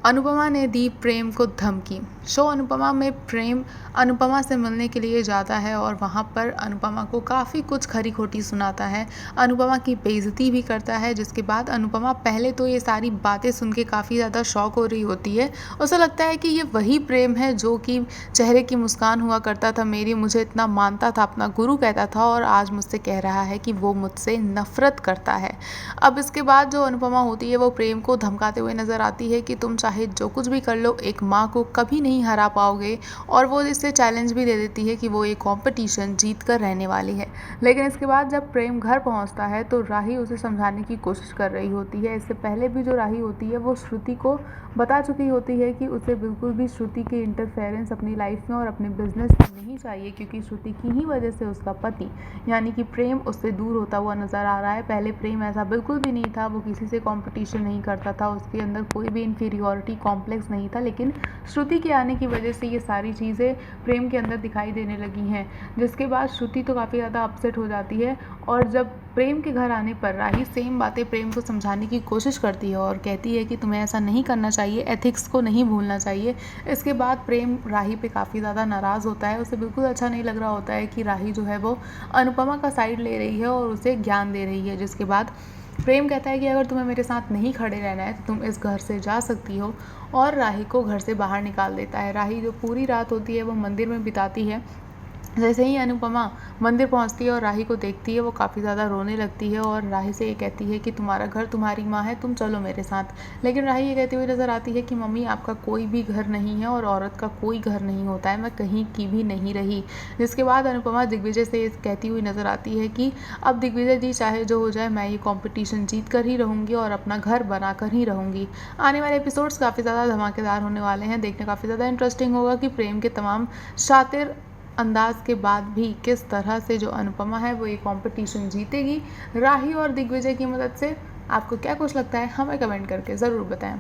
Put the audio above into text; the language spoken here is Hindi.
अनुपमा ने दी प्रेम को धमकी। शो अनुपमा में प्रेम अनुपमा से मिलने के लिए जाता है और वहाँ पर अनुपमा को काफ़ी कुछ खरी खोटी सुनाता है, अनुपमा की बेइज्जती भी करता है। जिसके बाद अनुपमा पहले तो ये सारी बातें सुन के काफ़ी ज़्यादा शॉक हो रही होती है। उसे लगता है कि ये वही प्रेम है जो कि चेहरे की मुस्कान हुआ करता था मेरी, मुझे इतना मानता था, अपना गुरु कहता था, और आज मुझसे कह रहा है कि वो मुझसे नफरत करता है। अब इसके बाद जो अनुपमा होती है वो प्रेम को धमकाते हुए नज़र आती है कि तुम चाहे जो कुछ भी कर लो, एक माँ को कभी नहीं हरा पाओगे, और वो इससे चैलेंज भी दे देती है कि वो एक कंपटीशन जीत कर रहने वाली है। लेकिन इसके बाद जब प्रेम घर पहुंचता है तो राही उसे समझाने की कोशिश कर रही होती है। इससे पहले भी जो राही होती है वो श्रुति को बता चुकी होती है कि उसे बिल्कुल भी श्रुति की इंटरफेरेंस अपनी लाइफ में और अपने बिजनेस में नहीं चाहिए, क्योंकि श्रुति की ही वजह से उसका पति यानी कि प्रेम उससे दूर होता हुआ नज़र आ रहा है। पहले प्रेम ऐसा बिल्कुल भी नहीं था, वो किसी से कंपटीशन नहीं करता था, उसके अंदर कोई भी इन्फीरियॉरिटी कॉम्प्लेक्स नहीं था। लेकिन श्रुति के आने की वजह से ये सारी चीज़ें प्रेम के अंदर दिखाई देने लगी हैं। जिसके बाद श्रुति तो काफ़ी ज़्यादा अपसेट हो जाती है, और जब प्रेम के घर आने पर राही सेम बातें प्रेम को समझाने की कोशिश करती है और कहती है कि तुम्हें ऐसा नहीं करना चाहिए, एथिक्स को नहीं भूलना चाहिए। इसके बाद प्रेम राही पे काफ़ी ज़्यादा नाराज़ होता है, उसे बिल्कुल अच्छा नहीं लग रहा होता है कि राही जो है वो अनुपमा का साइड ले रही है और उसे ज्ञान दे रही है। जिसके बाद प्रेम कहता है कि अगर तुम्हें मेरे साथ नहीं खड़े रहना है तो तुम इस घर से जा सकती हो, और राही को घर से बाहर निकाल देता है। राही जो पूरी रात होती है वो मंदिर में बिताती है। जैसे ही अनुपमा मंदिर पहुंचती है और राही को देखती है, वो काफ़ी ज़्यादा रोने लगती है और राही से ये कहती है कि तुम्हारा घर तुम्हारी माँ है, तुम चलो मेरे साथ। लेकिन राही ये कहती हुई नज़र आती है कि मम्मी, आपका कोई भी घर नहीं है और औरत का कोई घर नहीं होता है, मैं कहीं की भी नहीं रही। जिसके बाद अनुपमा दिग्विजय से कहती हुई नज़र आती है कि अब दिग्विजय जी चाहे जो हो जाए, मैं ये कॉम्पिटिशन जीत कर ही रहूँगी और अपना घर बना कर ही रहूँगी। आने वाले एपिसोड्स काफ़ी ज़्यादा धमाकेदार होने वाले हैं, देखने काफ़ी ज़्यादा इंटरेस्टिंग होगा कि प्रेम के तमाम शातिर अंदाज के बाद भी किस तरह से जो अनुपमा है वो ये कंपटीशन जीतेगी राही और दिग्विजय की मदद से। आपको क्या कुछ लगता है हमें कमेंट करके ज़रूर बताएं।